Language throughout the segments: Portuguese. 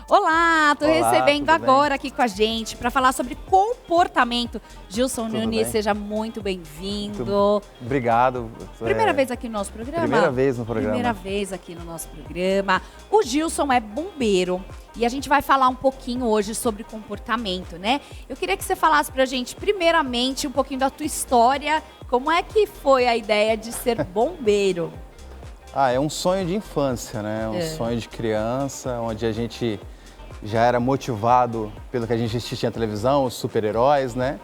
Olá, tô Olá, recebendo tudo bem? agora aqui com a gente para falar sobre comportamento. Gilson Tudo Nunes, bem? seja muito bem-vindo. Obrigado. Primeira vez aqui no nosso programa? Primeira vez no programa. Primeira vez aqui no nosso programa. O Gilson é bombeiro e a gente vai falar um pouquinho hoje sobre comportamento, né? Eu queria que você falasse pra gente, primeiramente, um pouquinho da tua história. Como é que foi a ideia de ser bombeiro? É um sonho de infância, né? Um sonho de criança, onde a gente já era motivado pelo que a gente assistia na televisão, os super-heróis, né?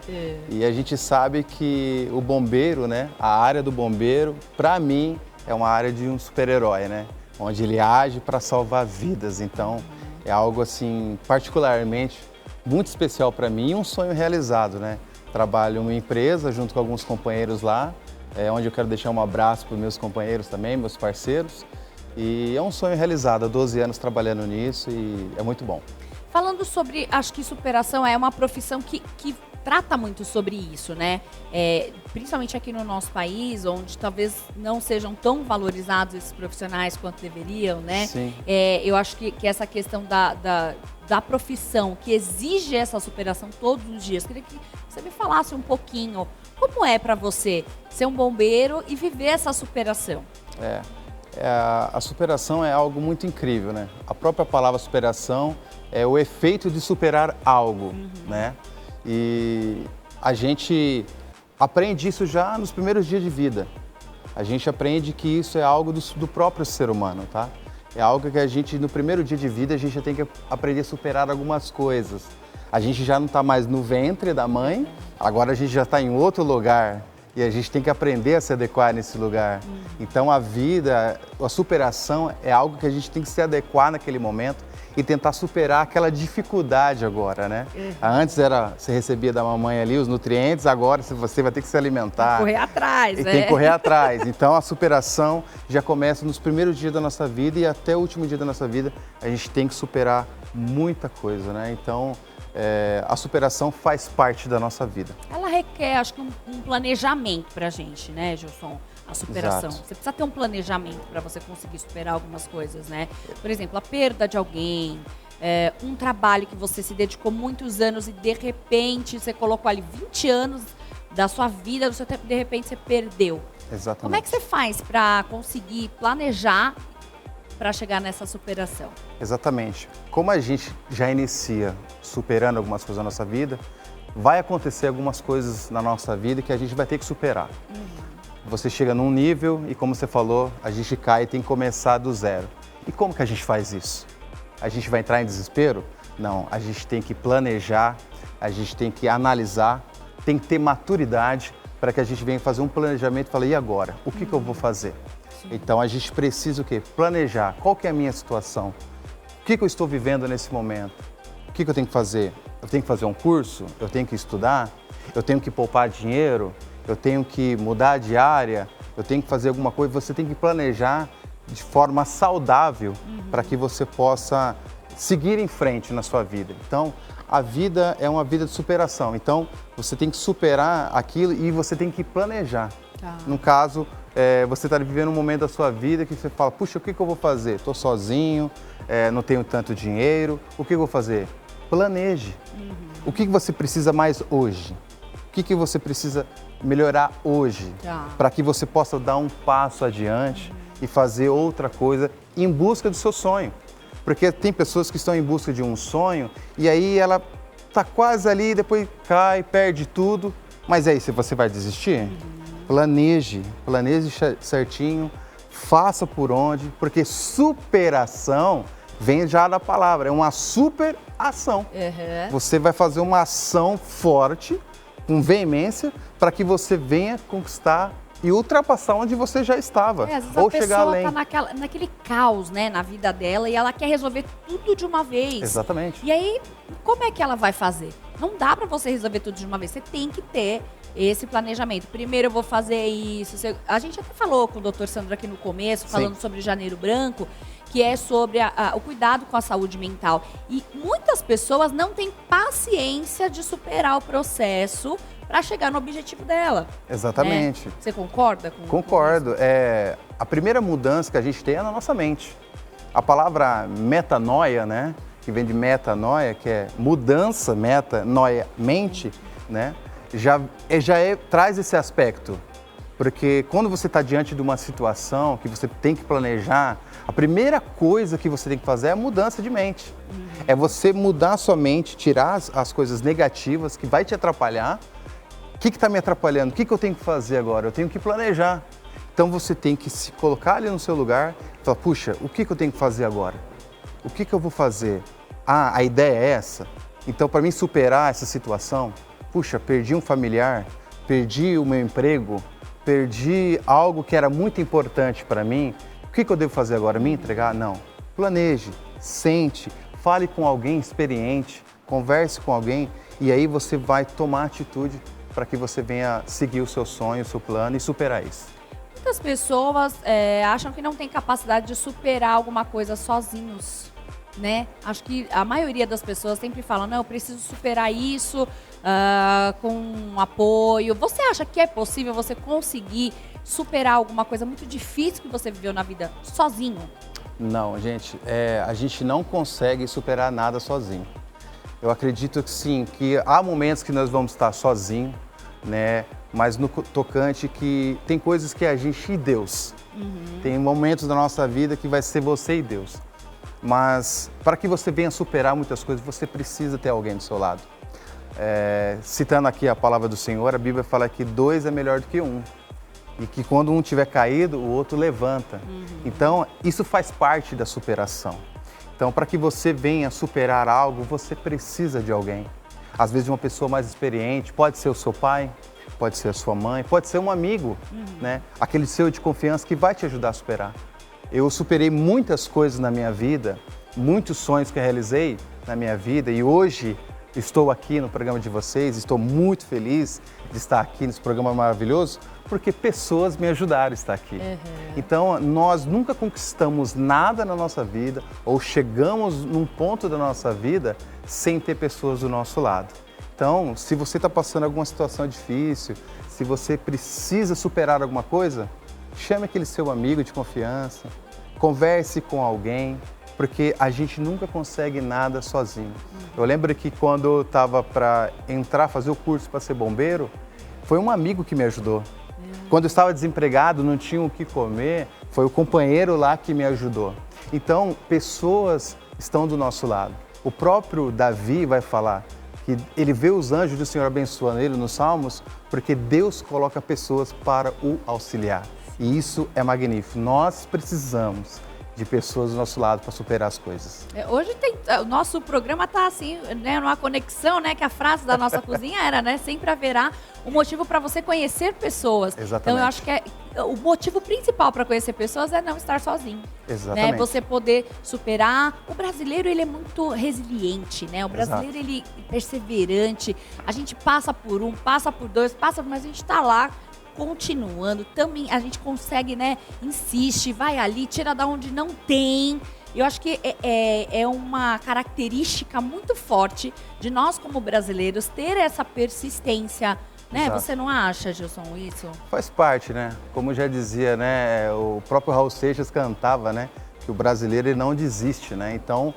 E a gente sabe que o bombeiro, né? A área do bombeiro, para mim, é uma área de um super-herói, né? Onde ele age para salvar vidas. Então, é algo assim, particularmente, muito especial para mim e um sonho realizado, né? Trabalho em uma empresa junto com alguns companheiros lá, onde eu quero deixar um abraço para os meus companheiros também, meus parceiros. E é um sonho realizado, há 12 anos trabalhando nisso e é muito bom. Falando sobre, acho que superação é uma profissão que trata muito sobre isso, né? Principalmente aqui no nosso país, onde talvez não sejam tão valorizados esses profissionais quanto deveriam, né? Sim. Eu acho que essa questão da profissão que exige essa superação todos os dias. Queria que você me falasse um pouquinho como é para você ser um bombeiro e viver essa superação. A superação é algo muito incrível, né? A própria palavra superação é o efeito de superar algo, né? E a gente aprende isso já nos primeiros dias de vida. A gente aprende que isso é algo do próprio ser humano, tá? É algo que a gente, no primeiro dia de vida, a gente já tem que aprender a superar algumas coisas. A gente já não está mais no ventre da mãe, agora a gente já está em outro lugar. E a gente tem que aprender a se adequar nesse lugar. Então a vida, a superação é algo que a gente tem que se adequar naquele momento e tentar superar aquela dificuldade agora, né? Antes você recebia da mamãe ali os nutrientes, agora você vai ter que se alimentar. Correr atrás, e tem que correr atrás. Então a superação já começa nos primeiros dias da nossa vida e até o último dia da nossa vida a gente tem que superar muita coisa, né? Então a superação faz parte da nossa vida. Ela requer, acho que, um planejamento pra gente, né, Gilson? A superação. Exato. Você precisa ter um planejamento para você conseguir superar algumas coisas, né? Por exemplo, a perda de alguém, um trabalho que você se dedicou muitos anos e de repente você colocou ali 20 anos da sua vida, de repente você perdeu. Exatamente. Como é que você faz para conseguir planejar para chegar nessa superação? Exatamente. Como a gente já inicia superando algumas coisas na nossa vida, vai acontecer algumas coisas na nossa vida que a gente vai ter que superar. Você chega num nível e, como você falou, a gente cai e tem que começar do zero. E como que a gente faz isso? A gente vai entrar em desespero? Não, a gente tem que planejar, a gente tem que analisar, tem que ter maturidade para que a gente venha fazer um planejamento e falar, e agora? O que eu vou fazer? Então a gente precisa o quê? Planejar. Qual que é a minha situação? O que eu estou vivendo nesse momento? O que eu tenho que fazer? Eu tenho que fazer um curso? Eu tenho que estudar? Eu tenho que poupar dinheiro? Eu tenho que mudar de área? Eu tenho que fazer alguma coisa? Você tem que planejar de forma saudável para que você possa seguir em frente na sua vida. Então, a vida é uma vida de superação. Então, você tem que superar aquilo e você tem que planejar. No caso, você está vivendo um momento da sua vida que você fala, puxa, o que eu vou fazer? Estou sozinho, não tenho tanto dinheiro, o que eu vou fazer? Planeje. O que você precisa mais hoje? O que você precisa melhorar hoje? Para que você possa dar um passo adiante e fazer outra coisa em busca do seu sonho. Porque tem pessoas que estão em busca de um sonho e aí ela está quase ali, depois cai, perde tudo. Mas aí, se você vai desistir? Planeje certinho, faça por onde, porque superação vem já da palavra, é uma super ação. Você vai fazer uma ação forte, com veemência, para que você venha conquistar e ultrapassar onde você já estava, ou chegar além. A pessoa está naquele caos, né, na vida dela e ela quer resolver tudo de uma vez. Exatamente. E aí, como é que ela vai fazer? Não dá para você resolver tudo de uma vez, você tem que ter esse planejamento. Primeiro eu vou fazer isso. A gente até falou com o Dr. Sandro aqui no começo, falando sobre Janeiro Branco, que é sobre o cuidado com a saúde mental. E muitas pessoas não têm paciência de superar o processo para chegar no objetivo dela. Exatamente. Né? Você concorda com Concordo. A primeira mudança que a gente tem é na nossa mente. A palavra metanoia, né? que vem de metanoia, que é mudança, meta, noia, mente, né? Traz esse aspecto. Porque quando você está diante de uma situação que você tem que planejar, a primeira coisa que você tem que fazer é a mudança de mente. É você mudar a sua mente, tirar as coisas negativas que vai te atrapalhar. O que está me atrapalhando? O que eu tenho que fazer agora? Eu tenho que planejar. Então você tem que se colocar ali no seu lugar e falar, puxa, o que eu tenho que fazer agora? O que eu vou fazer? Ah, a ideia é essa? Então, para mim superar essa situação, puxa, perdi um familiar, perdi o meu emprego, perdi algo que era muito importante para mim, o que eu devo fazer agora? Me entregar? Não. Planeje, sente, fale com alguém experiente, converse com alguém e aí você vai tomar atitude para que você venha seguir o seu sonho, o seu plano e superar isso. Muitas pessoas acham que não tem capacidade de superar alguma coisa sozinhos, né? Acho que a maioria das pessoas sempre falam, não, eu preciso superar isso com apoio. Você acha que é possível você conseguir superar alguma coisa muito difícil que você viveu na vida sozinho? Não, gente, a gente não consegue superar nada sozinho. Eu acredito que sim, que há momentos que nós vamos estar sozinhos, né? Mas no tocante que tem coisas que é a gente e Deus. Tem momentos da nossa vida que vai ser você e Deus. Mas para que você venha superar muitas coisas, você precisa ter alguém do seu lado. Citando aqui a palavra do Senhor, a Bíblia fala que 2 é melhor do que 1. E que quando um tiver caído, o outro levanta. Então, isso faz parte da superação. Então, para que você venha superar algo, você precisa de alguém. Às vezes, de uma pessoa mais experiente, pode ser o seu pai, pode ser a sua mãe, pode ser um amigo, né? Aquele seu de confiança que vai te ajudar a superar. Eu superei muitas coisas na minha vida, muitos sonhos que eu realizei na minha vida e hoje estou aqui no programa de vocês, estou muito feliz de estar aqui nesse programa maravilhoso, porque pessoas me ajudaram a estar aqui. Então, nós nunca conquistamos nada na nossa vida ou chegamos num ponto da nossa vida sem ter pessoas do nosso lado. Então, se você está passando alguma situação difícil, se você precisa superar alguma coisa, chame aquele seu amigo de confiança, converse com alguém, porque a gente nunca consegue nada sozinho. Eu lembro que quando eu estava para fazer o curso para ser bombeiro, foi um amigo que me ajudou. Quando eu estava desempregado, não tinha o que comer, foi o companheiro lá que me ajudou. Então, pessoas estão do nosso lado. O próprio Davi vai falar que ele vê os anjos do Senhor abençoando ele nos Salmos, porque Deus coloca pessoas para o auxiliar. E isso é magnífico. Nós precisamos de pessoas do nosso lado para superar as coisas. Hoje o nosso programa está assim, né, numa conexão, né, que a frase da nossa cozinha era, né, sempre haverá um motivo para você conhecer pessoas. Exatamente. Então eu acho que o motivo principal para conhecer pessoas é não estar sozinho. Exatamente. Né, você poder superar. O brasileiro, ele é muito resiliente, né? O brasileiro, ele é perseverante. A gente passa por um, passa por dois, mas a gente está lá continuando, também a gente consegue, né, insiste, vai ali, tira da onde não tem. Eu acho que é uma característica muito forte de nós como brasileiros ter essa persistência, né? Exato. Você não acha, Gilson, isso? Faz parte, né? Como já dizia, né, o próprio Raul Seixas cantava, né, que o brasileiro ele não desiste, né? Então,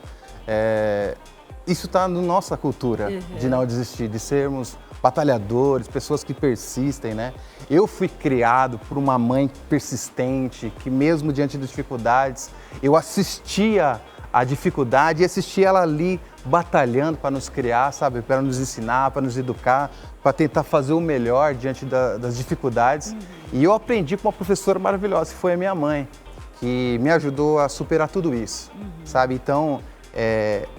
isso está na nossa cultura, de não desistir, de sermos batalhadores, pessoas que persistem, né? Eu fui criado por uma mãe persistente, que mesmo diante das dificuldades, eu assistia à dificuldade e assistia ela ali batalhando para nos criar, sabe? Para nos ensinar, para nos educar, para tentar fazer o melhor diante das dificuldades. E eu aprendi com uma professora maravilhosa, que foi a minha mãe, que me ajudou a superar tudo isso, sabe? Então,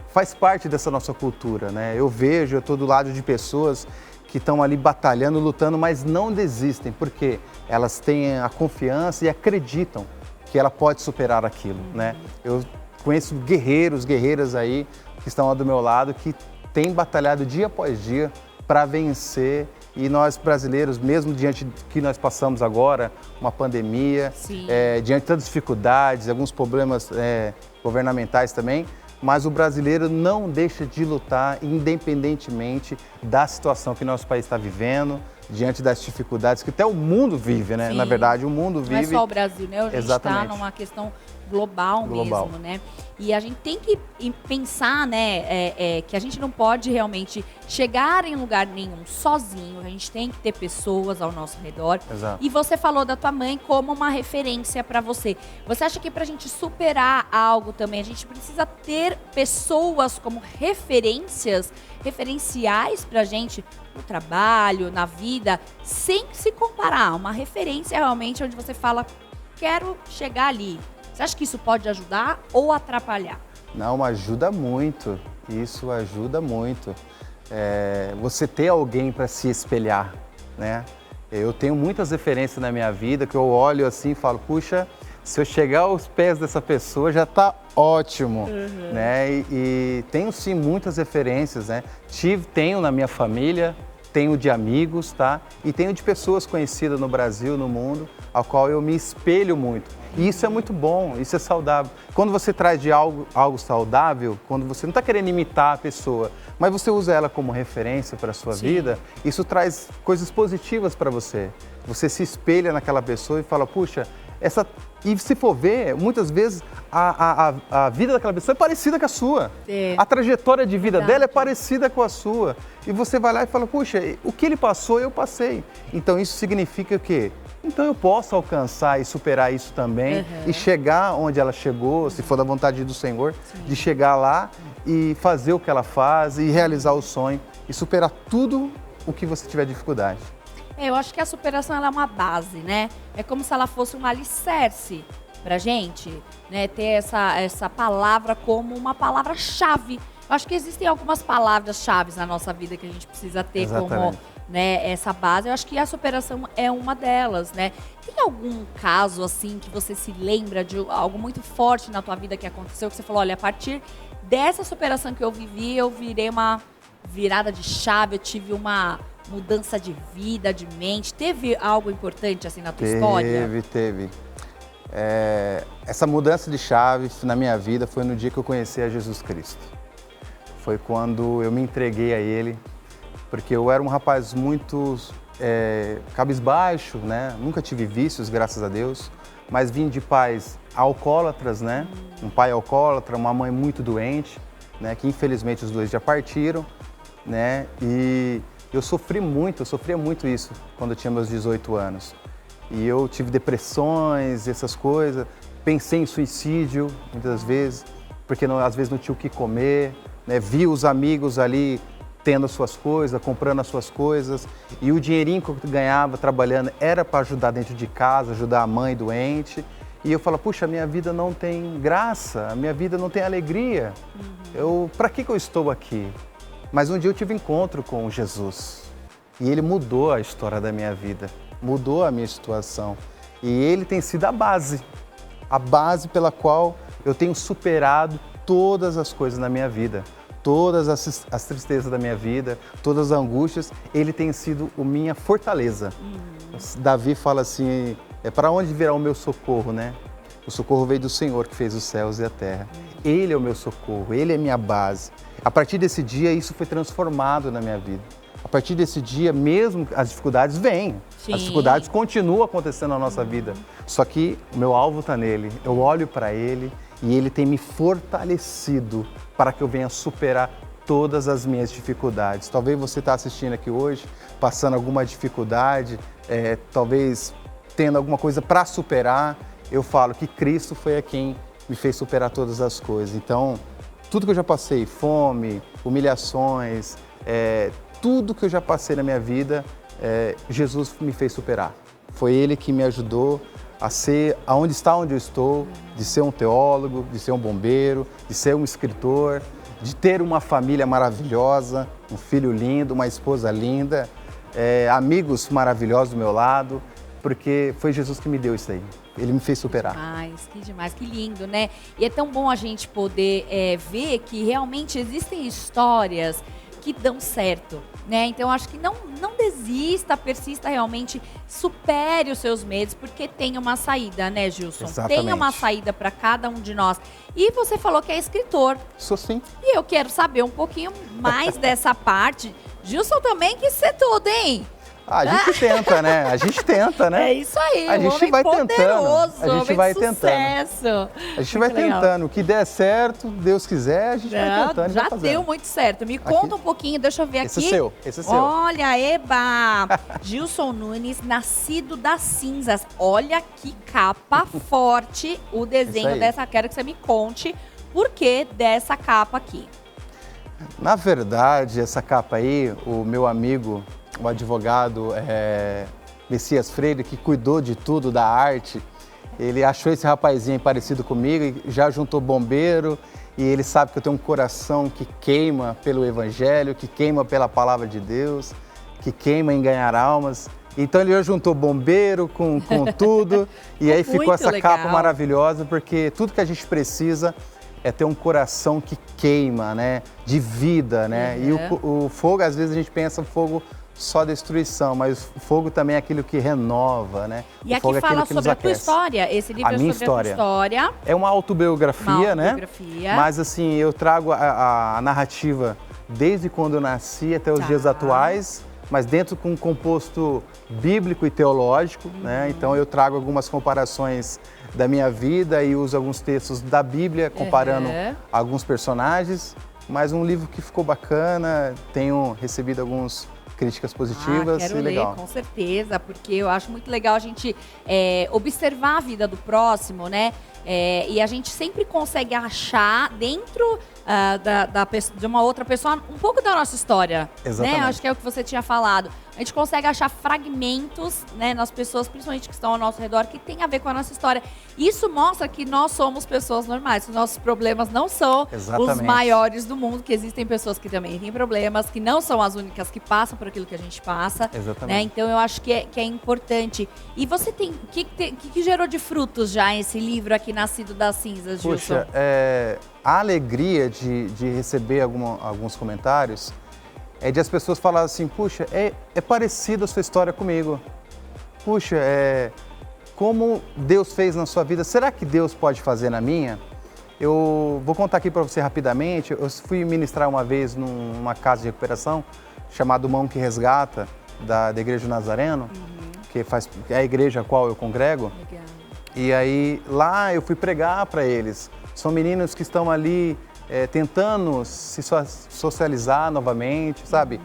faz parte dessa nossa cultura, né? Eu estou do lado de pessoas que estão ali batalhando, lutando, mas não desistem, porque elas têm a confiança e acreditam que ela pode superar aquilo, né? Eu conheço guerreiras aí que estão lá do meu lado, que têm batalhado dia após dia para vencer. E nós brasileiros, mesmo diante do que nós passamos agora, uma pandemia, diante de tantas dificuldades, alguns problemas governamentais também, mas o brasileiro não deixa de lutar independentemente da situação que nosso país está vivendo, diante das dificuldades que até o mundo vive, né? Sim. Na verdade, o mundo vive. Não é só o Brasil, né? A gente está Exatamente. numa questão global mesmo, né? E a gente tem que pensar, né, que a gente não pode realmente chegar em lugar nenhum sozinho. A gente tem que ter pessoas ao nosso redor. Exato. E você falou da tua mãe como uma referência para você. Você acha que pra gente superar algo também, a gente precisa ter pessoas como referenciais pra gente no trabalho, na vida, sem se comparar? Uma referência realmente onde você fala, quero chegar ali. Você acha que isso pode ajudar ou atrapalhar? Não, ajuda muito. Isso ajuda muito. Você ter alguém para se espelhar, né? Eu tenho muitas referências na minha vida que eu olho assim e falo, puxa, se eu chegar aos pés dessa pessoa já está ótimo, né? E tenho sim muitas referências, né? Tenho na minha família, tenho de amigos, tá? E tenho de pessoas conhecidas no Brasil, no mundo, ao qual eu me espelho muito. E isso é muito bom, isso é saudável. Quando você traz de algo saudável, quando você não está querendo imitar a pessoa, mas você usa ela como referência para a sua vida, isso traz coisas positivas para você. Você se espelha naquela pessoa e fala, puxa, e se for ver, muitas vezes a vida daquela pessoa é parecida com a sua. A trajetória de vida dela é parecida com a sua. E você vai lá e fala, puxa, o que ele passou, eu passei. Então isso significa o quê? Então eu posso alcançar e superar isso também e chegar onde ela chegou, se for da vontade do Senhor, de chegar lá e fazer o que ela faz e realizar o sonho e superar tudo o que você tiver dificuldade. Eu acho que a superação ela é uma base, né? É como se ela fosse um alicerce pra gente, né? Ter essa palavra como uma palavra-chave. Eu acho que existem algumas palavras-chave na nossa vida que a gente precisa ter como, né, essa base. Eu acho que a superação é uma delas, né? Tem algum caso, assim, que você se lembra de algo muito forte na tua vida que aconteceu, que você falou, olha, a partir dessa superação que eu vivi, eu virei uma virada de chave, eu tive uma mudança de vida, de mente. Teve algo importante, assim, na tua história? Teve. Essa mudança de chave na minha vida foi no dia que eu conheci a Jesus Cristo. Foi quando eu me entreguei a Ele, porque eu era um rapaz muito cabisbaixo, né? Nunca tive vícios, graças a Deus, mas vim de pais alcoólatras, né? Um pai alcoólatra, uma mãe muito doente, né? Que infelizmente os dois já partiram, né? E eu sofria muito isso quando eu tinha meus 18 anos. E eu tive depressões, essas coisas, pensei em suicídio muitas vezes, porque às vezes não tinha o que comer, né? Vi os amigos ali tendo as suas coisas, comprando as suas coisas, e o dinheirinho que eu ganhava trabalhando era para ajudar dentro de casa, ajudar a mãe doente. E eu falo, puxa, a minha vida não tem graça, a minha vida não tem alegria. Para que eu estou aqui? Mas um dia eu tive um encontro com Jesus e Ele mudou a história da minha vida, mudou a minha situação. E Ele tem sido a base pela qual eu tenho superado todas as coisas na minha vida, todas as tristezas da minha vida, todas as angústias. Ele tem sido a minha fortaleza. Davi fala assim, para onde virá o meu socorro, né? O socorro veio do Senhor que fez os céus e a terra. Ele é o meu socorro, Ele é a minha base. A partir desse dia, isso foi transformado na minha vida. A partir desse dia, mesmo as dificuldades vêm. As dificuldades continuam acontecendo na nossa vida. Só que o meu alvo está nele. Eu olho para Ele e Ele tem me fortalecido para que eu venha superar todas as minhas dificuldades. Talvez você está assistindo aqui hoje, passando alguma dificuldade, talvez tendo alguma coisa para superar. Eu falo que Cristo foi a quem me fez superar todas as coisas. Então, tudo que eu já passei, fome, humilhações, tudo que eu já passei na minha vida, Jesus me fez superar. Foi Ele que me ajudou a ser onde eu estou, de ser um teólogo, de ser um bombeiro, de ser um escritor, de ter uma família maravilhosa, um filho lindo, uma esposa linda, amigos maravilhosos do meu lado, porque foi Jesus que me deu isso aí. Ele me fez superar. Que demais, que lindo, né? E é tão bom a gente poder ver que realmente existem histórias que dão certo, né? Então, acho que não desista, persista realmente, supere os seus medos, porque tem uma saída, né, Gilson? Exatamente. Tem uma saída para cada um de nós. E você falou que é escritor. Sou sim. E eu quero saber um pouquinho mais dessa parte. Gilson também quis ser tudo, hein? A gente tenta, né? A gente tenta, né? É isso aí, A gente homem vai poderoso, tentando. A gente homem vai de tentando. sucesso. A gente vai Muito legal. tentando. O que der certo, Deus quiser, a gente vai Não, tentando e já vai fazendo. deu muito certo. Me conta um pouquinho, deixa eu ver aqui. Esse é seu, esse é seu. Olha, eba! Gilson Nunes, nascido das cinzas. Olha que capa forte o Isso desenho aí. dessa. Quero que você me conte por que dessa capa aqui. Na verdade, essa capa aí, o meu amigo, o advogado Messias Freire, que cuidou de tudo da arte, ele achou esse rapazinho parecido comigo e já juntou bombeiro, e ele sabe que eu tenho um coração que queima pelo Evangelho, que queima pela Palavra de Deus, que queima em ganhar almas. Então ele já juntou bombeiro com tudo, e aí ficou Muito essa legal. capa maravilhosa, porque tudo que a gente precisa é ter um coração que queima, né? De vida, né? E o fogo, às vezes a gente pensa fogo só destruição, mas o fogo também é aquilo que renova, né? E o aqui fogo é aquilo fala que nos sobre a tua aquece. história. Esse livro A é minha sobre a tua história. É uma autobiografia, né? Mas assim, eu trago a narrativa desde quando eu nasci até os Tá. dias atuais, mas dentro com um composto bíblico e teológico, né? Então eu trago algumas comparações da minha vida e uso alguns textos da Bíblia comparando alguns personagens, mas um livro que ficou bacana, tenho recebido algumas críticas positivas quero e legal. ler, com certeza, porque eu acho muito legal a gente observar a vida do próximo, né? E a gente sempre consegue achar dentro de uma outra pessoa um pouco da nossa história. Exatamente. Né? Acho que é o que você tinha falado. A gente consegue achar fragmentos, né, nas pessoas, principalmente que estão ao nosso redor, que tem a ver com a nossa história. Isso mostra que nós somos pessoas normais, que os nossos problemas não são os maiores do mundo, que existem pessoas que também têm problemas, que não são as únicas que passam por aquilo que a gente passa. Exatamente. Né? Então eu acho que é importante. E você tem. O que gerou de frutos já esse livro aqui, Nascido das Cinzas, Gilson? Puxa, a alegria de receber alguns comentários é de as pessoas falarem assim, puxa, é parecida a sua história comigo. Puxa, como Deus fez na sua vida, será que Deus pode fazer na minha? Eu vou contar aqui para você rapidamente. Eu fui ministrar uma vez numa casa de recuperação chamada Mão que Resgata, da Igreja do Nazareno, que é a igreja a qual eu congrego. Legal. E aí lá eu fui pregar para eles. São meninos que estão ali tentando se socializar novamente, sabe?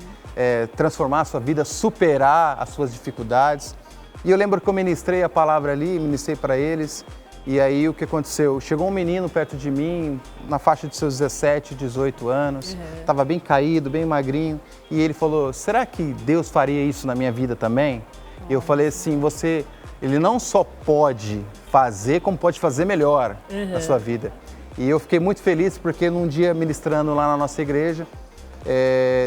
Transformar a sua vida, superar as suas dificuldades. E eu lembro que eu ministrei a palavra ali, ministrei para eles. E aí o que aconteceu? Chegou um menino perto de mim, na faixa de seus 17, 18 anos. Estava bem caído, bem magrinho. E ele falou, será que Deus faria isso na minha vida também? E eu falei assim, Ele não só pode fazer, como pode fazer melhor na sua vida. E eu fiquei muito feliz porque num dia ministrando lá na nossa igreja,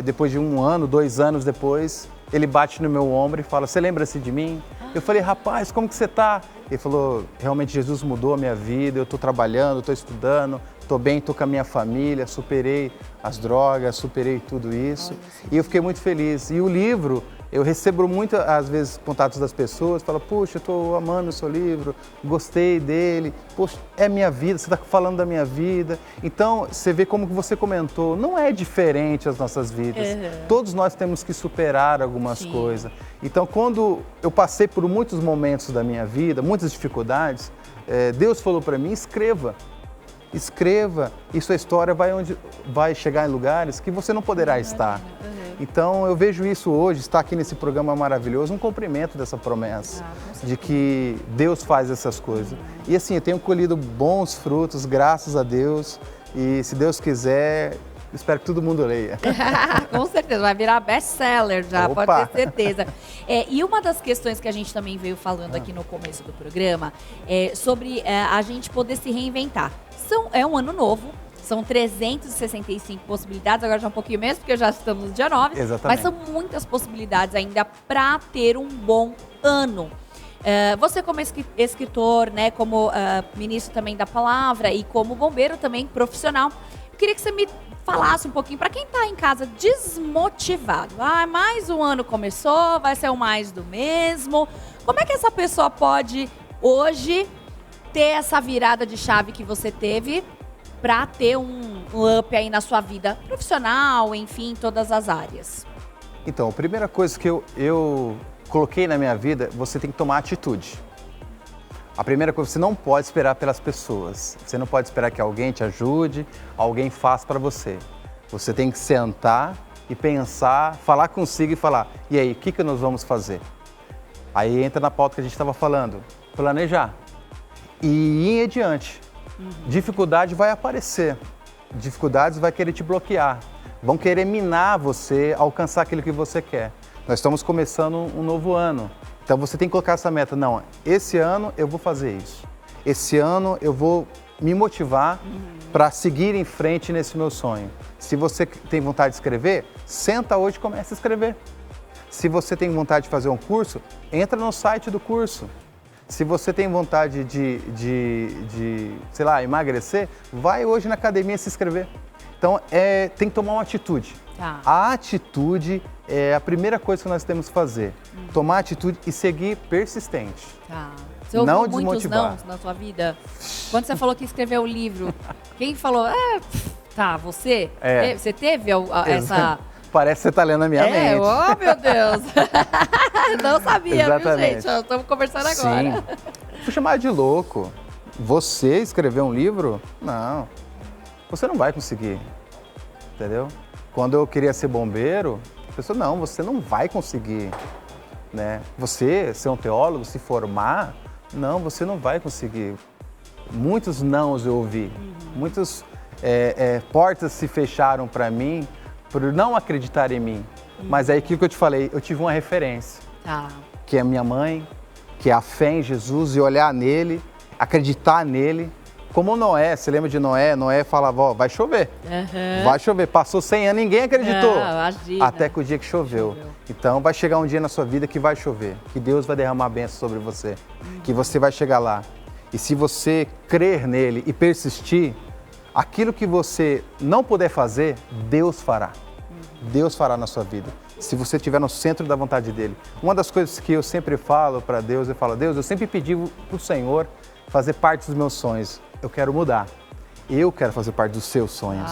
depois de 1 ano, 2 anos depois, ele bate no meu ombro e fala, você lembra-se de mim? Eu falei, rapaz, como que você tá? Ele falou, realmente Jesus mudou a minha vida, eu estou trabalhando, estou estudando, estou bem, estou com a minha família, superei as drogas, superei tudo isso. E eu fiquei muito feliz. E o livro, eu recebo muito, às vezes, contatos das pessoas, falam, puxa, eu estou amando o seu livro, gostei dele, poxa, é minha vida, você está falando da minha vida. Então, você vê como que você comentou, não é diferente as nossas vidas. Todos nós temos que superar algumas coisas. Então, quando eu passei por muitos momentos da minha vida, muitas dificuldades, Deus falou para mim, escreva, e sua história vai chegar em lugares que você não poderá estar. Então, eu vejo isso hoje, estar aqui nesse programa maravilhoso, um cumprimento dessa promessa, de que Deus faz essas coisas. E assim, eu tenho colhido bons frutos, graças a Deus, e se Deus quiser, espero que todo mundo leia. Com certeza, vai virar best-seller já, Opa! pode ter certeza. E uma das questões que a gente também veio falando aqui no começo do programa é sobre a gente poder se reinventar. É um ano novo, são 365 possibilidades, agora já um pouquinho menos, porque já estamos no dia 9. Exatamente. Mas são muitas possibilidades ainda para ter um bom ano. Você como escritor, né, como ministro também da palavra e como bombeiro também profissional, eu queria que você me falasse um pouquinho para quem está em casa desmotivado. Mais um ano começou, vai ser o mais do mesmo. Como é que essa pessoa pode hoje ter essa virada de chave que você teve para ter um up aí na sua vida profissional, enfim, em todas as áreas? Então, a primeira coisa que eu coloquei na minha vida, você tem que tomar atitude. A primeira coisa, você não pode esperar pelas pessoas. Você não pode esperar que alguém te ajude, alguém faça para você. Você tem que sentar e pensar, falar consigo e falar, e aí, o que nós vamos fazer? Aí entra na pauta que a gente estava falando, planejar e ir adiante. Dificuldade vai aparecer, dificuldades vai querer te bloquear, vão querer minar você, alcançar aquilo que você quer. Nós estamos começando um novo ano, então você tem que colocar essa meta, não, esse ano eu vou fazer isso, esse ano eu vou me motivar para seguir em frente nesse meu sonho. Se você tem vontade de escrever, senta hoje e começa a escrever. Se você tem vontade de fazer um curso, entra no site do curso. Se você tem vontade de sei lá, emagrecer, vai hoje na academia se inscrever. Então, tem que tomar uma atitude. Tá. A atitude é a primeira coisa que nós temos que fazer. Tomar atitude e seguir persistente. Tá. Você ouviu Não muitos desmotivar. nãos na sua vida? Quando você falou que escreveu o livro, quem falou, tá, você? É. Você teve essa... Parece que você está lendo a minha mente. Oh, meu Deus. Não sabia, Exatamente. viu, gente? Estamos conversando agora. Sim. Fui chamado de louco. Você escrever um livro? Não. Você não vai conseguir. Entendeu? Quando eu queria ser bombeiro, a pessoa, não, você não vai conseguir. Né? Você ser um teólogo, se formar, não, você não vai conseguir. Muitos nãos eu ouvi. Muitas portas se fecharam para mim por não acreditar em mim. Mas é aquilo que eu te falei, eu tive uma referência. Tá. Que é a minha mãe, que é a fé em Jesus e olhar nele, acreditar nele. Como Noé, você lembra de Noé? Noé falava, ó, vai chover. Vai chover. Passou 100 anos, ninguém acreditou. Não, imagina. Até que o dia que choveu. Então vai chegar um dia na sua vida que vai chover, que Deus vai derramar bênção sobre você, que você vai chegar lá. E se você crer nele e persistir, aquilo que você não puder fazer, Deus fará. Deus fará na sua vida, se você estiver no centro da vontade dele. Uma das coisas que eu sempre falo para Deus, eu falo, Deus, eu sempre pedi para o Senhor fazer parte dos meus sonhos. Eu quero mudar. Eu quero fazer parte dos seus sonhos.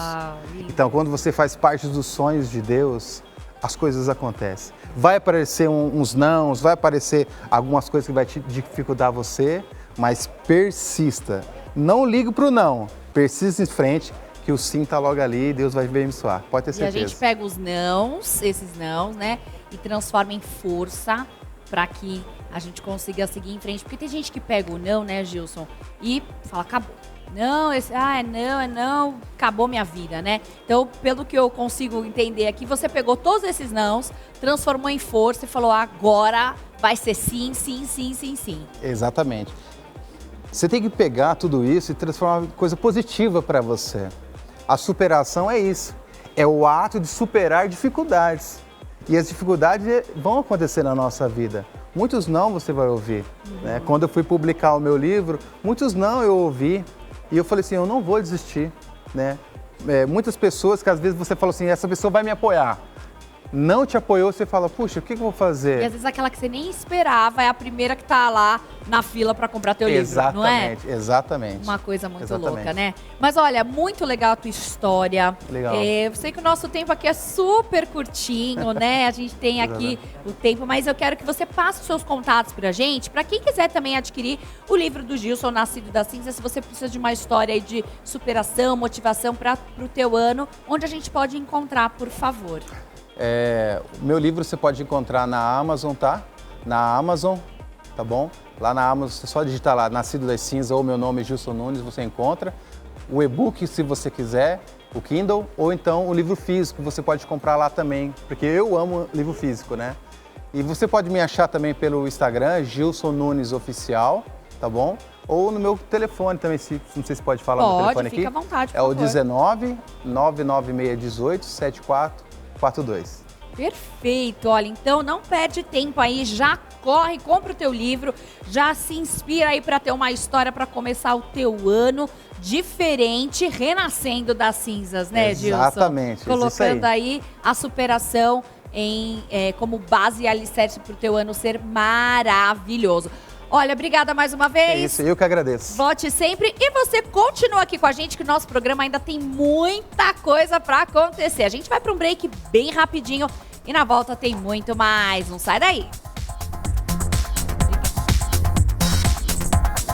Então, quando você faz parte dos sonhos de Deus, as coisas acontecem. Vai aparecer uns nãos, vai aparecer algumas coisas que vai te dificultar você, mas persista. Não ligue para o não, persista em frente, que o sim tá logo ali e Deus vai abençoar. Pode ter certeza. E a gente pega os nãos, esses nãos, né? E transforma em força para que a gente consiga seguir em frente. Porque tem gente que pega o não, né, Gilson? E fala, acabou. Não, não, acabou minha vida, né? Então, pelo que eu consigo entender aqui, você pegou todos esses nãos, transformou em força e falou, agora vai ser sim, sim, sim, sim, sim. Exatamente. Você tem que pegar tudo isso e transformar em coisa positiva para você. A superação é isso, é o ato de superar dificuldades. E as dificuldades vão acontecer na nossa vida. Muitos não você vai ouvir. Né? Quando eu fui publicar o meu livro, muitos não eu ouvi. E eu falei assim, eu não vou desistir. Né? Muitas pessoas que às vezes você fala assim, essa pessoa vai me apoiar. Não te apoiou, você fala, puxa, o que eu vou fazer? E às vezes aquela que você nem esperava é a primeira que tá lá na fila para comprar teu livro, não é? Exatamente. Uma coisa muito louca, né? Mas olha, muito legal a tua história. Legal. Eu sei que o nosso tempo aqui é super curtinho, né? A gente tem aqui o tempo, mas eu quero que você passe os seus contatos pra gente, pra quem quiser também adquirir o livro do Gilson, Nascido da Cinza, se você precisa de uma história aí de superação, motivação pro teu ano, onde a gente pode encontrar, por favor? O meu livro você pode encontrar na Amazon, tá? Na Amazon, tá bom? Lá na Amazon, você só digitar lá, Nascido das Cinzas ou meu nome, Gilson Nunes, você encontra. O e-book, se você quiser, o Kindle, ou então o livro físico, você pode comprar lá também, porque eu amo livro físico, né? E você pode me achar também pelo Instagram, Gilson Nunes Oficial, tá bom? Ou no meu telefone também, não sei se pode falar no telefone aqui. Fica à vontade, por favor. favor. É o 19 99618 7442. Perfeito, olha, então não perde tempo aí, já corre, compra o teu livro, já se inspira aí para ter uma história para começar o teu ano diferente, renascendo das cinzas, né, Gilson? Exatamente. Colocando aí a superação como base e alicerce para o teu ano ser maravilhoso. Olha, obrigada mais uma vez. É isso, eu que agradeço. Volte sempre e você continua aqui com a gente que o nosso programa ainda tem muita coisa para acontecer. A gente vai para um break bem rapidinho E na volta tem muito mais. Não sai daí.